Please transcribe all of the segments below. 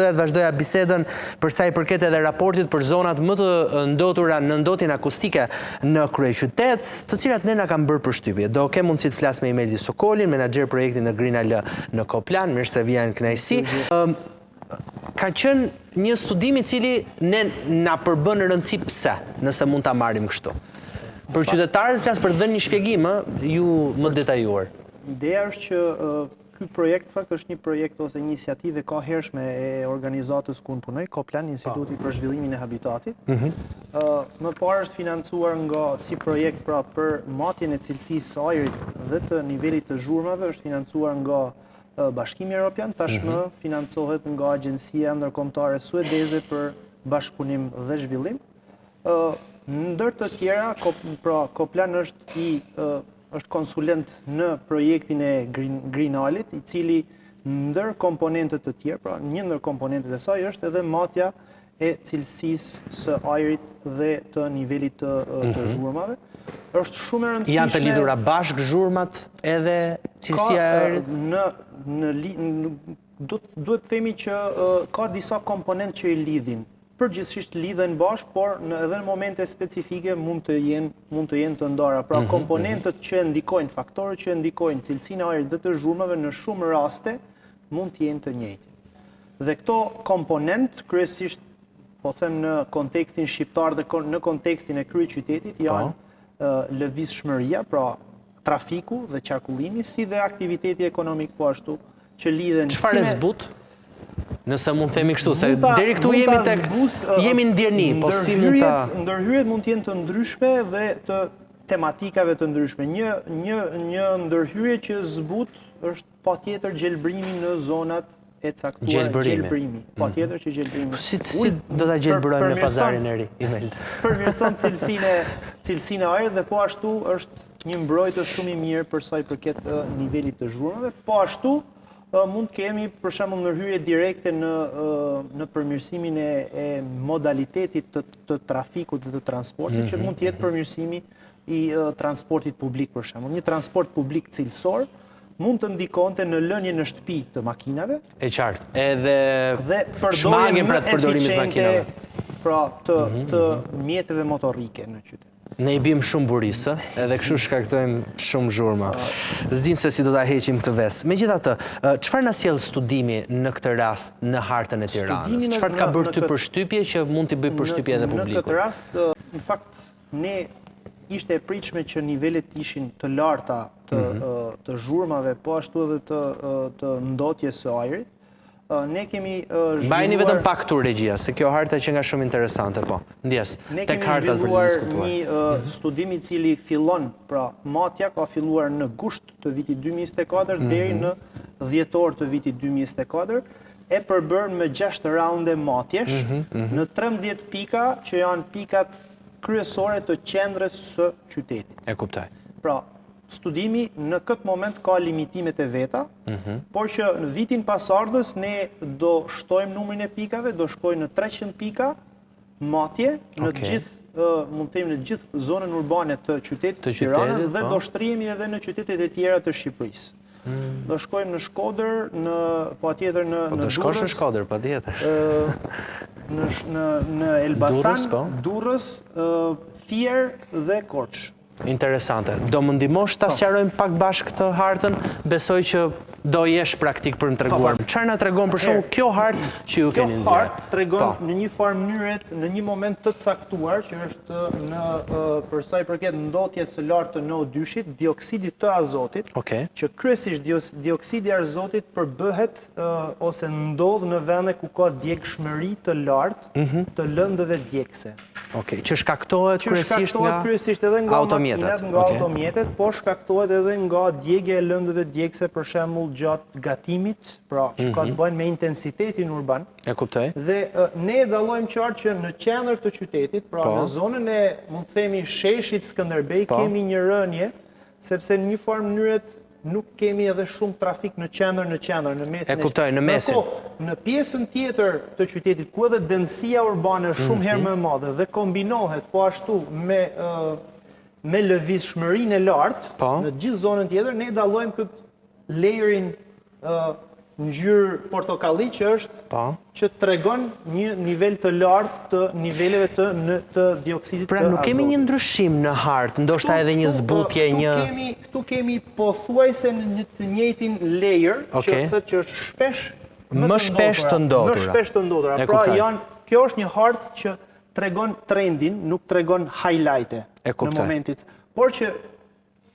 doja të vazhdoja bisedën për sa i përket edhe raportit për zonat më të ndotura në ndotjen akustike në kryeqytet, të cilat ne na kanë bërë përshtypje. Do ke mundësi të flas me Imeldi Sokolin, menaxher projekti në Green AL në Koplan, mirë se vjen në kënaqësi. Ka qenë një studim i cili ne na përbën rëndësi pse, nëse mund ta marrim kështu. Për qytetarët flas për dhënë një shpjegim, ju më detajuar. Ideja është që ky projekt fakt është një projekt ose iniciativë ka hershme e organizatës ku unë punoj, Koplan, Instituti për Zhvillimin e Habitatit. Më parë është financuar nga si projekt pra për matjen e cilësisë së ajrit dhe të nivelit të zhurmave, është financuar nga Bashkimi Evropian, tashmë financohet nga Agjencia Ndërkombëtare Suedeze për Bashkëpunim dhe Zhvillim. Ndër të tjera, pra Koplan është konsulent në projektin e Green AL-it, i cili ndër komponentët të tjerë, pra një ndër komponentët e saj është edhe matja e cilësisë së ajrit dhe të nivelit të zhurmave. Është shumë e rëndësishme. Janë të lidhura bashkë zhurmat edhe cilësia e ajrit? Duhet të themi që ka disa komponentë që i lidhin. Përgjithsisht lidhen bashkë, por edhe në momente specifike mund të jenë të ndara. Pra komponentët që ndikojnë, faktorët që ndikojnë cilësinë e ajrit dhe të zhurmave në shumë raste mund të jenë të njëjtë. Dhe këto komponentë kryesisht, po them në kontekstin shqiptar dhe në kontekstin e kryeqytetit, janë lëvizshmëria, pra trafiku dhe qarkullimi, si dhe aktiviteti ekonomik po ashtu, që lidhen. Çfarë zbut? Nëse mund të themi kështu, se deri këtu jemi në ndjerni, po si mund ta... Ndërhyrjet mund të jenë të ndryshme dhe të tematikave të ndryshme. Një ndërhyrje që zbut është patjetër gjelbrimi në zonat e caktuar. Gjelbrimi. Patjetër që gjelbrimi. Si do ta gjelbrojmë në pazarin e ri, Imeldi? Përmirëson cilësinë e ajrit dhe po ashtu është një mbrojtës shumë i mirë për sa i përket nivelit të zhurmave. Po ashtu mund kemi për shembull ndërhyrje direkte në përmirësimin e modalitetit të trafikut dhe të transportit, që mund të jetë përmirësimi i transportit publik për shembull. Një transport publik cilësor mund të ndikonte në lënje në shtëpi të makinave. E qartë. Edhe shmangjen për të përdorimit të makinave. Pra të mjeteve motorike në qytet. Ne i bim shumë burisë, edhe kështu shkaktojmë shumë zhurma. S'dim se si do ta heqim këtë vesë. Megjithatë, çfarë na sjell studimi në këtë rast në hartën e Tiranës? Çfarë ka bërë ty përshtypje që mund t'i bëj përshtypje edhe publikut? Në këtë rast, në fakt, ne ishte e pritshme që nivelet ishin të larta të zhurmave, po ashtu edhe të ndotjes së ajrit. Ne kemi zhvilluar... Mbajni vetëm pak këtu regjia, se kjo harta që nga shumë interesante, po. Ndjes, tek hartat për të diskutuar. Ne kemi zhvilluar një studim i cili fillon, pra matja ka filluar në gusht të vitit 2024 deri në dhjetor të vitit 2024, e përbërë me 6 raunde matjesh në 13 pika që janë pikat kryesore të qendrës së qytetit. E kuptoj. Pra, studimi në këtë moment ka limitimet e veta, por që në vitin pasardhës ne do shtojmë numrin e pikave, do shkojmë në 300 pika matje në gjithë mund të themi në gjithë zonën urbane të qytetit të Tiranës dhe do shtrihemi edhe në qytetet e tjera të Shqipërisë. Do shkojmë në Shkodër, patjetër në Durrës. Do shkosh në Shkodër, patjetër. Në Elbasan, Durrës, Fier dhe Korçë. Interesante. Do më ndihmosh ta sqarojmë pak bashkë këtë hartën? Besoj që do jesh praktik për në treguar. Çfarë na tregon për shembull kjo hartë që ju keni nxjerrë? Kjo hartë tregon në një farë mënyrë në një moment të caktuar që është për sa i përket ndotjes së lartë të NO2-shit, dioksidit të azotit, që kryesisht dioksidi i azotit përbëhet ose ndodh në vende ku ka djegshmëri të lartë të lëndëve djegse. Që shkaktohet kryesisht edhe nga automjetet, po shkaktohet edhe nga djegja e lëndëve djegse, për shembull gjatë gatimit, pra që ka të bëjnë me intensitetin urban. E kuptoj. Dhe ne dallojmë qartë që në qendër të qytetit, pra në zonën e, mund të themi, sheshit Skënderbej, kemi një rënje, sepse në një farë mënyret nuk kemi edhe shumë trafik në qendër, në mesin. E kuptoj, në mesin. Në pjesën tjetër të qytetit, ku edhe dënësia urbane shumë herë më e madhe dhe kombinohet po ashtu me lëvizshmërinë e lartë, në gjithë zonën tjetër, ne dallojmë këtë lejerin ngjyrë portokalli që është që tregon një nivel të lartë të niveleve të dioksidit të Pra nuk kemi azotit. një ndryshim në hartë, ndoshta edhe një zbutje, Këtu kemi pothuajse në të njëjtin layer, që thotë që është shpesh më shpesh të ndodhura. Më shpesh të ndodhura. Pra kjo është një hartë që tregon trendin, nuk tregon highlight-e në momentit. Por që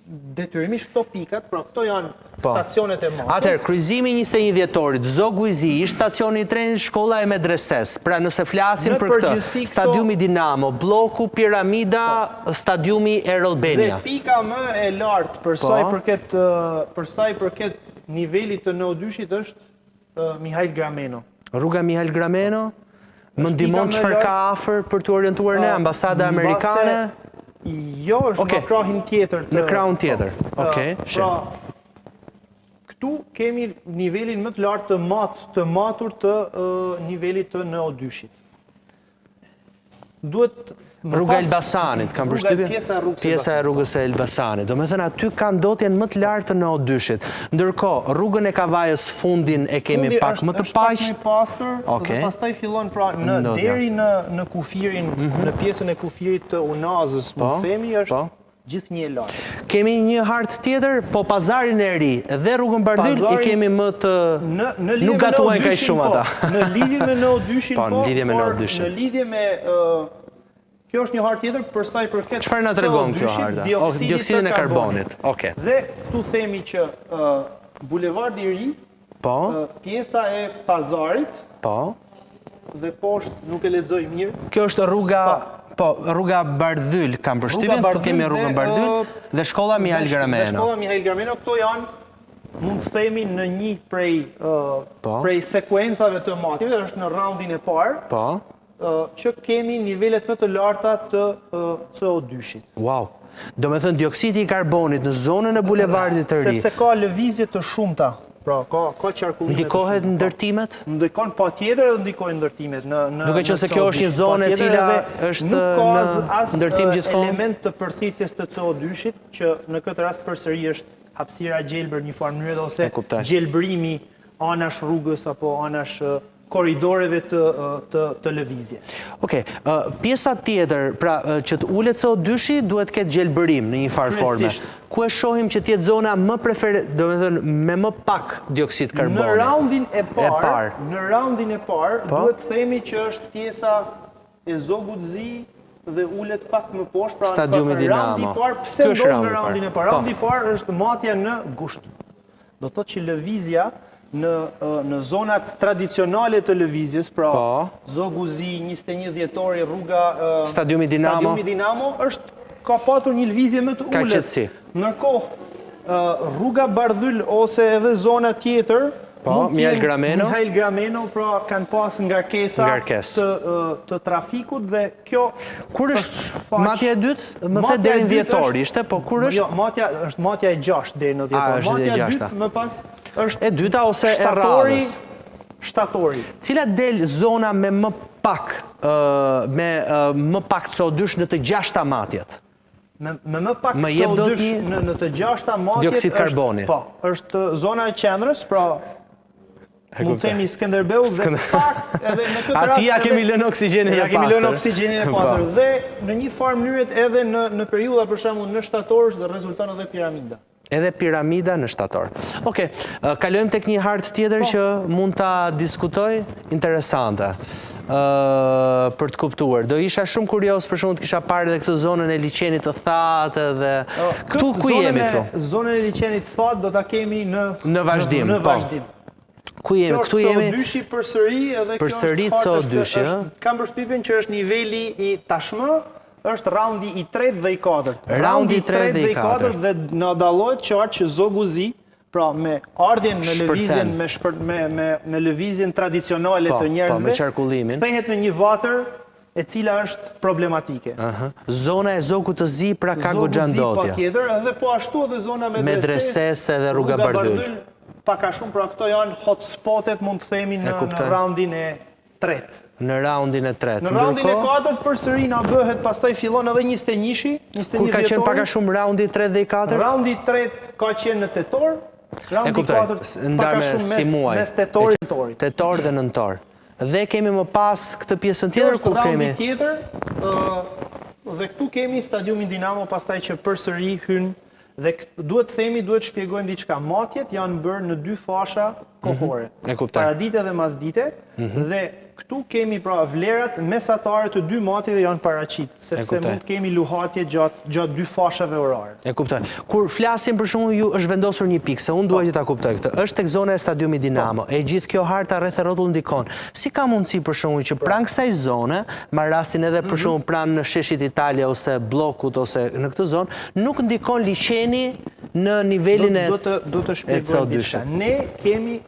detyrimisht këto pikat, pra këto janë stacionet e motës. Atëherë, kryqëzimi 21 dhjetorit, Zoguzi, ish stacioni i trenit, shkolla e medreses. Pra nëse flasim për këtë, stadiumi Dinamo, bloku Piramida, stadiumi Errol Benia. Dhe pika më e lartë për sa i përket nivelit të NO2-shit është Mihail Grameno. Rruga Mihail Grameno, më ndihmon çfarë ka afër për të orientuar ne ambasada amerikane? Jo, është në krahin tjetër. Në krahun tjetër, okej. Pra, këtu kemi nivelin më të lartë të matur të nivelit të NO2-shit. Duhet Rruga Elbasanit, kam përshtypjen? Pjesa e rrugës e Elbasanit. Do me thënë, aty ka ndotjen më të lartë të NO2-shit. Ndërkohë, rrugën e Kavajës fundin e kemi pak më të paqët. Fundi është pak më pastër, dhe pastaj fillon pra deri në kufirin, në pjesën e kufirit të Unazës, më themi, është gjithë një e lartë. Kemi një hartë tjetër, po pazarin e ri dhe rrugën Bardhyl i kemi më të... Nuk gatuajnë ka shumë ata. Në lidhje me NO2-shin, në lidhje me NO2-shin. Në lidhje me... Kjo është një hartë tjetër përsa i përket çfarë na tregon kjo harta? Dioksidin e karbonit. Okej. Dhe tu themi që bulevardi i ri, pjesa e pazarit, dhe poshtë nuk e lexoj mirë. Kjo është rruga Bardhyl, kam përshtypjen, po kemi rrugën Bardhyl dhe shkolla Mihail Grameno. Shkolla Mihail Grameno, këto janë, mund të themi në një prej sekuencave të matjeve, është në raundin e parë, që kemi nivellet më të larta të CO2-shit. Wow! Do me thënë dioksidi i karbonit në zonën e bulevardit të ri. Sepse ka lëvizje të shumta, pra ka qarkullime të shumta. Ndikohet ndërtimet? Ndikon pa tjetër edhe ndikojnë ndërtimet. Duke që se kjo është një zonë e cila është në ndërtim gjithkohë? Nuk ka element të përthithjes të CO2-shit, që në këtë rast përsëri është hapësira gjelbër një farë mënyrë, ose gjelbërimi anash rrugës apo anash koridoreve të lëvizje. Okej, pjesa tjetër, pra që të ulet CO2-shi duhet ketë gjelbërim në një farë forme. Ku e shohim që tjetë zona më do me thënë me më pak dioksid karboni? Në raundin e parë, duhet themi që është pjesa e Zoguzi dhe ulet pak më poshtë. Stadiumi Dinamo. Pse ndodhë në raundin e parë? Raundi i parë është matja në gusht. Do të thotë që lëvizja në zonat tradicionale të lëvizjes, pra Zoguzi, 21 dhjetori, rruga Stadiumi Dinamo, ka patur një lëvizje më të ullet. Ka qëtësi. Nërkohë, rruga Bardhyl ose edhe zona tjetër, Mihail Grameno, pra kanë pas ngarkesa të trafikut dhe kjo... Kur është matja e dytë? Më the deri në dhjetori, ishte, po kur është? Jo, është matja e 6 deri në dhjetori. Matja e dytë më pas është... E dyta ose e radhës? Shtatori. Cila del zona me më pak CO2 në të 6 matjet? Me më pak CO2 në të 6 matjet... Dioksid karboni. Po, është zona e qendrës, pra... Mund të themi Skënderbeu dhe pak edhe në këtë rast... Atia kemi lënë oksigenin e pasër. Dhe në një farë mënyret edhe në periudha për shembull në shtator dhe rezulton edhe piramida. Edhe piramida në shtator. Okej, kalojmë tek një hartë tjetër që mund ta diskutoj, interesante. Për të kuptuar. Do isha shumë kurios për shumë të kisha parë dhe këtë zonën e liçenit të thatë dhe... Këtu ku jemi këtu? Zonën e liçenit të thatë do ta kemi në vazhdim. Ku jemi? Këtu jemi... CO2-shi përsëri edhe kjo CO2-shi. Kam përshtypjen që është niveli i tashmë, është raundi i 3 dhe i 4. Raundi i 3 dhe i 4. Dhe në dallohet qartë që Zoguzi, pra me ardhjen në lëvizjen me lëvizjen tradicionale të njerëzve, kthehet në një vatër e cila është problematike. Zona e Zogut të Zi pra ka goxha ndotje. Zogut Zi patjetër, edhe po ashtu edhe zona Medreses edhe rruga Bardhyl. Paka shumë, pra këto janë hotspotet, mund të themi, në raundin e 3. Në raundin e 3. Në raundin e 4 përsëri na bëhet, pastaj fillon edhe 21-shi, 21 Kur ka qenë paka shumë raundi 3 dhe i 4? Raundi 3 ka qenë në tetor, Raundi 4 paka shumë mes tetorit dhe nëntorit. Tetor dhe nëntor. Dhe kemi më pas këtë pjesën tjetër kur kemi... Raundi tjetër, dhe këtu kemi stadiumin Dinamo, pastaj që përsëri hyn dhe duhet shpjegojmë diçka. Matjet janë bërë në 2 fasha kohore. Paradite dhe masdite, dhe këtu kemi pra vlerat mesatare të 2 matjeve janë paraqit, sepse mund kemi luhatje gjatë 2 fashave orare. E kuptoj. Kur flasim për shkakun ju është vendosur një pikë, se unë dua që ta kuptoj këtë. Është tek zona e stadiumit Dinamo, e gjithë kjo harta rreth e rrotull ndikon. Si ka mundësi për shkakun që pranë kësaj zone, marr rastin edhe për shkakun pranë në sheshit Italia ose bllokut ose në këtë zonë, nuk ndikon liçeni në nivelin e do të shpjegoj diçka. Ne kemi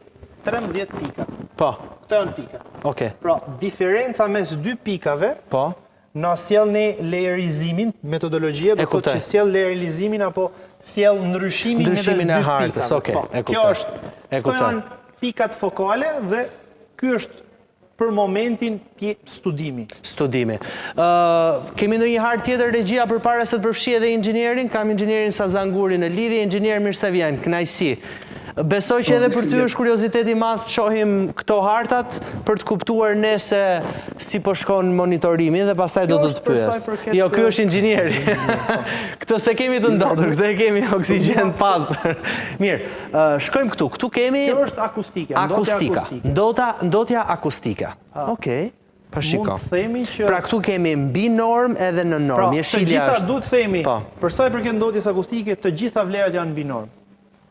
13 pika. Po. Këto janë pika. Okej. Pra, diferenca mes 2 pikave, po, na sjell ne lejerizimin, metodologjia do të thotë që sjell lejerizimin apo sjell ndryshimin e hartës. Okej, e kuptoj. Kjo është. Këto janë pikat fokale dhe ky është për momentin studimi. Kemi ndonjë hartë tjetër regjia përpara se të përfshijë edhe inxhinierin? Kam inxhinierin Sazanguri në lidhje, inxhinier Mirsavian, kënaqësi. Besoj që edhe për ty është kurioziteti madh të shohim këto hartat për të kuptuar ne se si po shkon monitorimi dhe pastaj do të pyes. Jo, ky është inxhinieri. Këto se kemi të ndotur, këto e kemi oksigjen pastër. Mirë, shkojmë këtu. Këtu kemi... Kjo është akustike. Ndotja akustike. Okej. Pa shiko. Mund të themi që... Pra këtu kemi mbi norm edhe në norm. Pra, të gjitha duhet themi, për sa i përket ndotjes akustike, të gjitha vlerat janë mbi norm.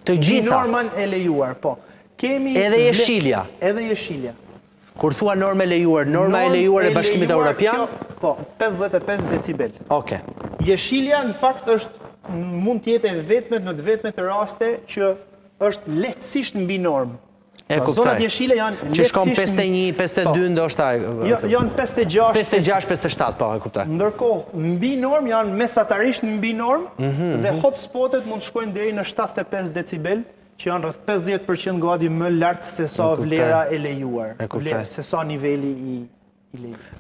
Të gjitha? Norman e lejuar, po. Edhe jeshilja? Edhe jeshilja. Kur thua norma e lejuar, norma e lejuar e Bashkimit Evropian? Po, 55 decibel. Oke. Jeshilja në fakt është mund t'jetë e vetmet në të vetmet të raste që është lehtësisht mbi norm. E kuptoj. Zonat jeshile janë lehtësisht... Që shkon 51, 52, ndoshta... Janë 56... 56, 57, po, e kuptoj. Ndërkohë, mbi norm janë mesatarisht mbi norm dhe hotspotet mund të shkojnë deri në 75 decibel, që janë rreth 50% gati më lartë se sa vlera e lejuar. Se sa niveli i lejuar.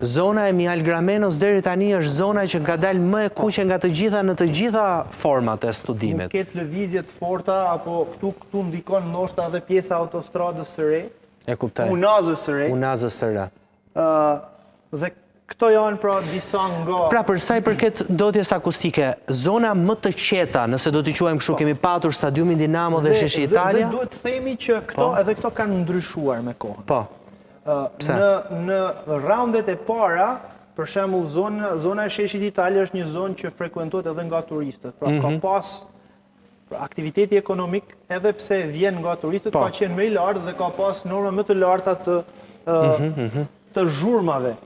Zona e Mihal Gramenos deri tani është zona që ka dalë më e kuqe nga të gjitha në të gjitha format e studimit. Mund ketë lëvizje të forta, apo këtu ndikon ndoshta edhe pjesa autostradës së re. E kuptoj. Unazës së re. Unazës së re. Dhe këto janë pra disa nga... Pra për sa i përket ndotjes akustike, zona më të qeta, nëse do t'i quajmë kështu, kemi patur stadiumin Dinamo dhe sheshi Italia. Dhe duhet të themi që këto kanë ndryshuar me kohën. Po. Në raundet e para, për shembull zona e sheshit Italia është një zonë që frekuentohet edhe nga turistët. Pra ka pas aktiviteti ekonomik, edhe pse vjen nga turistët, ka qenë më i lartë dhe ka pas norma më të larta të zhurmave.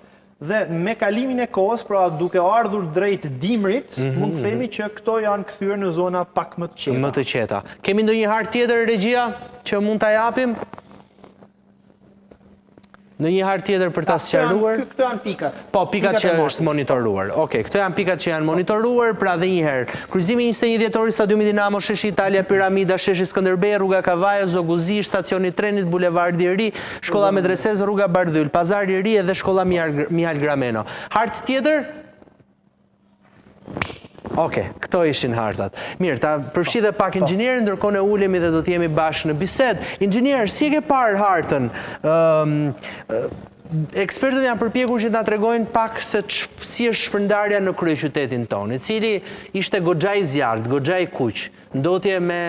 Dhe me kalimin e kohës, pra duke ardhur drejt dimrit, mund të themi që këto janë kthyer në zona pak më të qeta. Më të qeta. Kemi ndonjë hartë tjetër regjia që mund ta japim? Në një hartë tjetër për ta sqaruar? Këto janë pikat. Po, pikat që është monitoruar. Okej, këto janë pikat që janë monitoruar, pra dhe njëherë. Kryqëzimi 21 dhjetori, stadiumi Dinamo, sheshi Italia, Piramida, sheshi Skënderbej, rruga Kavaja, Zoguzi, stacioni trenit, bulevardi i ri, shkolla Medreses, rruga Bardhyl, pazari i ri edhe shkolla Mihal Grameno. Hartë tjetër? Oke, këto ishin hartat. Mirë, ta përfshi dhe pak inxhinierin, ndërkohë ne ulemi dhe do t'jemi bashkë në bisedë. Inxhinier, si e ke parë hartën? Ekspertët janë përpjekur që ta tregojnë pak se si është shpërndarja në kryeqytetin tonë, i cili ishte goxha i zjarrt, goxha i kuq, ndotje me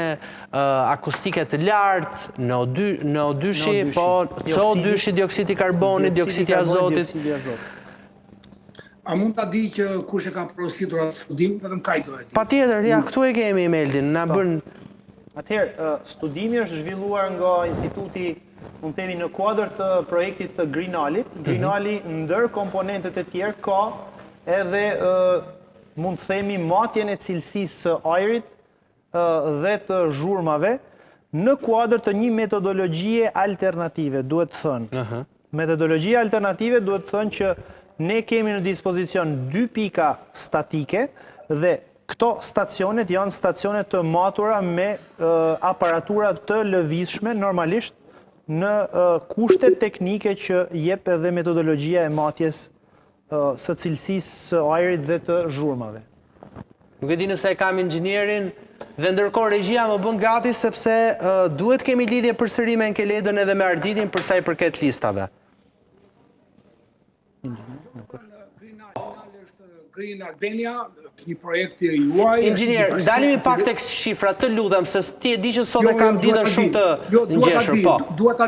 akustike të lartë, në O2-shi, po CO2-shi, dioksidi i karbonit, dioksidi i azotit. A mund ta di që kush e ka porositur atë studim, vetëm kaq do e di. Patjetër, ja, këtu e kemi Meldin, na bën. Atëherë, studimi është zhvilluar nga instituti, mund të themi në kuadër të projektit të Greenali. Greenali ndër komponentët e tjerë ka edhe mund të themi matjen e cilësisë së ajrit dhe të zhurmave në kuadër të një metodologjie alternative, duhet të thënë. Metodologjia alternative duhet të thënë që ne kemi në dispozicion 2 pika statike dhe këto stacionet janë stacionet të matura me aparatura të lëvizshme normalisht në kushtet teknike që jep edhe metodologjia e matjes së cilësisë së ajrit dhe të zhurmave. Nuk e di nëse e kam inxhinierin, Dhe ndërkohë regjia më bën gati sepse duhet kemi lidhje përsëri me Enkeledën edhe me Ardidin për sa i përket listave. Green Albania, një projekti juaj... Inxhinier, ndalemi pak tek shifrat, të lutem, se ti e di që sot e kam ditën shumë të ngjeshur, po. Dua ta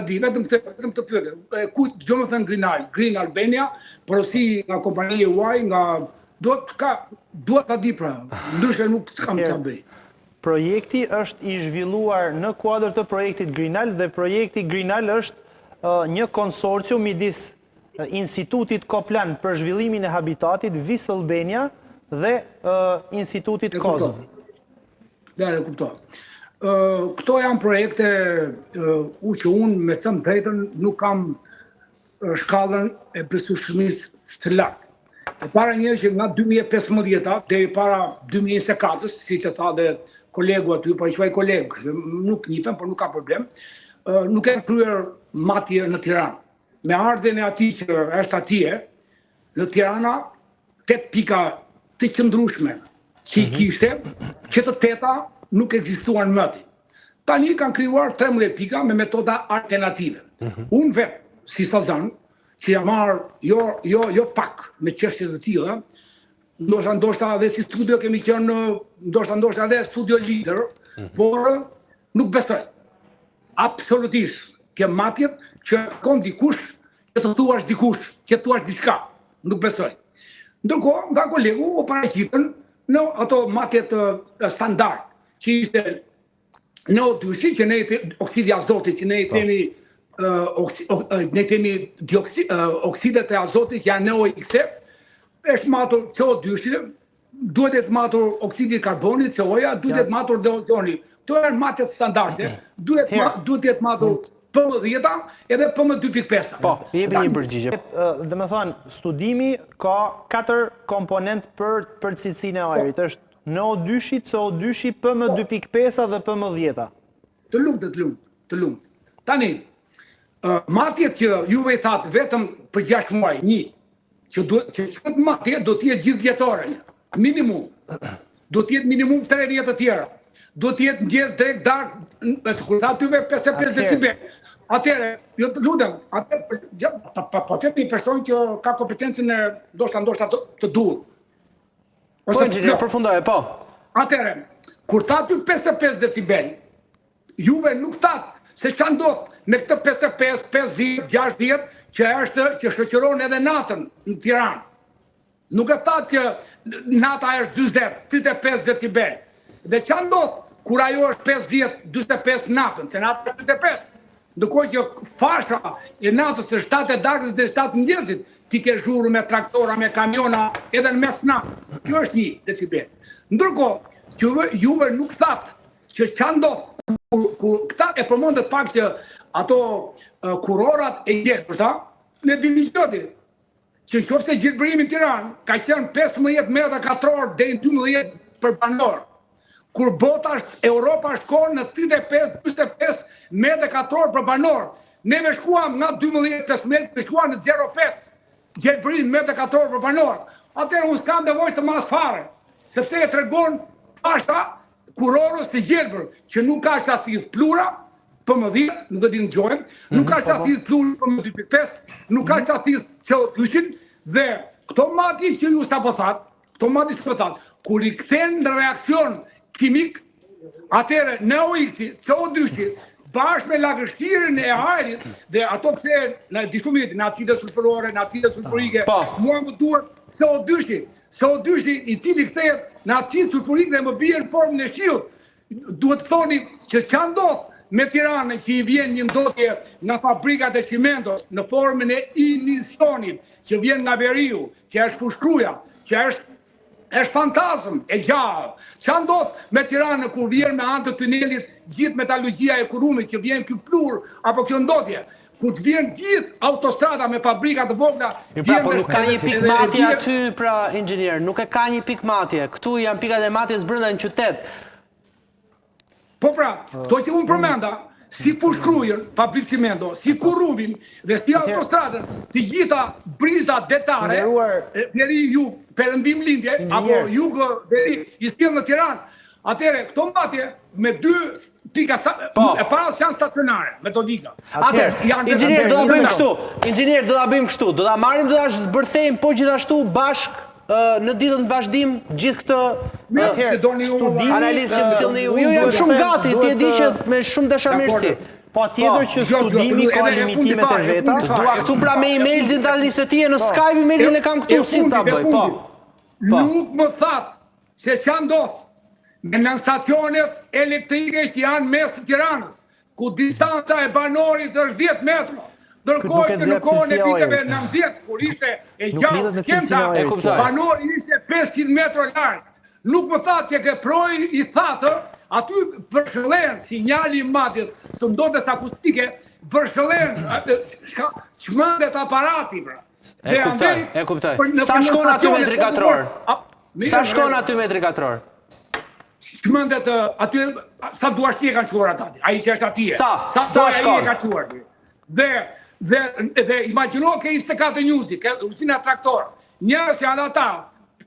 di, vetëm të pyetem. Ku do të thënë Green Albania, porosi nga kompania juaj, nga dua ta di pra, ndryshe nuk kam çfarë bëj. Projekti është i zhvilluar në kuadër të projektit Greenal dhe projekti Greenal është një konsorcium midis Institutit Koplan për zhvillimin e habitatit Vis Albania dhe Institutit Kozov. Dhe e kuptoj. Këto janë projekte që unë me thënë drejtën nuk kam shkallën e besueshmërisë të lartë. E para një që nga 2015 deri para 2024, siç e tha dhe kolegu aty, po i quaj kolegë, nuk njihem, por nuk ka problem, nuk e kryer matje në Tiranë. Me ardhen e ati që është atje, në Tirana, 8 pika të qëndrueshme që i kishte, që të 8 nuk ekzistuan më aty. Tani kanë krijuar 13 pika me metoda alternative. Unë vetë, si Sazan, që jam marrë jo pak me çështje të tilla, ndoshta edhe si studio kemi qenë, ndoshta edhe studio lider, por nuk besoj. Absolutisht, ke matjet që kon dikush, që të thuash dikush, që të thuash diçka, nuk besoj. Ndërkohë, nga kolegu u paraqitën në ato matjet standard, që ishte në O2, që ne oksidi azotit, që ne kemi oksidet e azotit, që janë NOx, është matur CO2, duhet të matur oksidi karbonit, CO-ja, duhet të matur dhe ozoni. Këto janë matjet standarde, duhet të matur PM10 edhe PM2.5. Po, jepi një përgjigje. Dhe me thënë, studimi ka 4 komponent për cilësinë e ajrit. Është NO2, CO2, PM2.5 dhe PM10. Të lumt. Tani, matjet që juve i thatë vetëm për 6 muaj, që këtë matje do t'jetë gjithë vjetore, minimum. Do t'jetë minimum 3 vjetë të tjera. Do t'jetë ndjes drejt darkë, kur tha tyve 55 decibel. Atëre, jo të lutem, po të një person që ka kompetencën e ndoshta të dur. Po, inxhinier, përfundoje, po. Atëre, kur tha ty 55 decibel, juve nuk thatë se që ndodhë me këtë 55, 50, 60, që shoqëron edhe natën në Tiranë. Nuk e thatë që nata është 20, 35 decibel. Dhe që ndodhë kur ajo është 50, 25 natën, që natë është 25. Ndërkohë që fasha e natës të 7 e darkës dhe 7 mëngjesit, ti ke zhurë me traktora, me kamiona, edhe në mes natës. Kjo është 1 decibel. Ndërkohë, që juve nuk thatë që ndodhë, këta e përmendet pak që ato kurorat e gjelbërta, ne dini qëti, që qoftë gjelbërimi në Tiranë ka qenë 15 metra katror dhe 12 për banor. Kur bota Europa shkon në 35-25 metra katror për banor, neve shkuam nga 12-15, shkuam në 0,5 gjelbërim metra katror për banor. Atëherë unë s'kam nevojë të mas fare, sepse e tregon pashta kurorës të gjelbër, që nuk ka që athith plura, PM10, nuk e di në gjojmë, nuk ka që athith plura PM2.5, nuk ka që athith CO2, dhe këto mati që ju s'ta pëthat, kur i kthen në reakcion kimik, atëre NOx, CO2, bashkë me lagështirën e ajrit, dhe ato kthehen në diskutimit, në acide sulfurore, në acide sulfurike, mua më duhet CO2 i cili kthehet në acid sulfurik dhe më bie në formën e shiut. Duhet të thoni që që ndodh me Tiranën që i vjen një ndotje nga fabrikat e cimentos në formën e emisionit, që vjen nga veriu, që është fushkruja, që është fantazm e gjallë. Që ndodh me Tiranën kur vjen me anë të tunelit gjithë metalurgjia e kurumit, që vjen ky plur apo kjo ndotje, kur të vjen gjithë autostrada me fabrika të vogla. Por nuk ka një pikë matje aty, pra, inxhinier, nuk e ka një pikë matje. Këtu janë pikat e matjes brenda në qytet. Po pra, to që unë përmenda, si fushkrujën, fabrik cimento, si kurumin dhe si autostradën, të gjitha briza detare, veri jug, perëndim lindje, apo jug veri i sjell në Tiranë, Atëre, këto matje me 2 pika e para janë stacionare, metodika. Atëherë, inxhinier do ta bëjmë kështu. Inxhinier do ta bëjmë kështu. Do ta marrim, do ta zbërthejmë po gjithashtu bashk në ditën vazhdim gjithë këtë analizë që më sillni ju. Ju jam shumë gati, ti e di që me shumë dashamirësi. Pa tjetër që studimi ka limitimet e veta. Dua këtu pra me email din ta iniciativë në Skype, emailin e kam këtu si ta bëj. Po. Nuk më thatë se që ndodh me në stacionet elektrike që janë mes të Tiranës, ku distanca e banorit është 10 metra. Ndërkohë që në kohën e viteve 90, kur ishte e gjatë qenta, banori ishte 500 metra larg. Nuk më thatë që ke proj i thatë, aty vërshëllen sinjali i madjes, së ndodhes akustike, vërshëllen çmendet aparati, pra. E kuptoj. Sa shkon aty metri katror? Sa shkon aty metri katror? Çmendet aty, sa duashti e kanë quar ata? Ai që është atje. Sa shkon? E ka quar. Dhe imagjino ke 24 njuzi, ke usina traktor. Njerëz janë ata,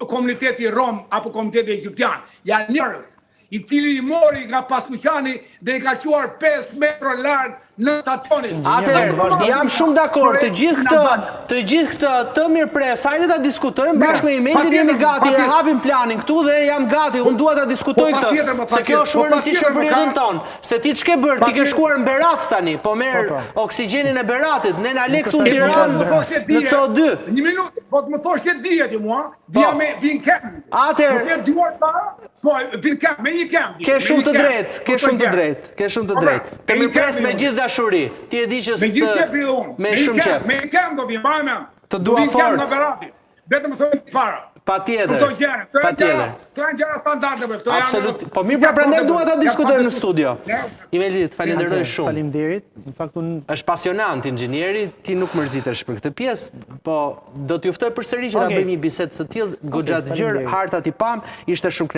komuniteti rom apo komuniteti egjiptian, janë njerëz i cili i mori nga Paskuqani dhe i ka quar 5 metra larg në stacionin. Atëherë, jam shumë dakord, të gjithë këtë të mirëpres, hajde ta diskutojmë bashkë me emailin, jemi gati, e hapim planin këtu dhe jam gati, unë dua ta diskutoj këtë, se kjo është shumë e rëndësishme për jetën tonë. Se ti ç'ke bër, ti ke shkuar në Berat tani, po merr oksigjenin e Beratit, ne na le këtu në Tiranë në CO2. Një minutë, po të më thosh që dihet ti mua, vija me vin kem. Atëherë, Po duar para, po vin kem, me një kem. ke shumë të drejtë, ke shumë të drejtë, ke shumë të drejtë. Të mirëpres me gjithë dashuri. Ti e di që me gjithë qep i unë. Me shumë qep. Me kem do vi, bajme. Të dua fort. Vetëm thonë para. Patjetër. Patjetër. Këto janë gjëra standarde. Absolut. Po mirë, pra prandaj dua ta diskutojmë në studio. Imelit, falenderoj shumë. Faleminderit. Në fakt unë është pasionant inxhinieri, ti nuk mërzitesh për këtë pjesë, po do t'ju ftoj përsëri që ta bëjmë një bisedë të tillë, goxha të gjerë, hartat i pam, ishte shumë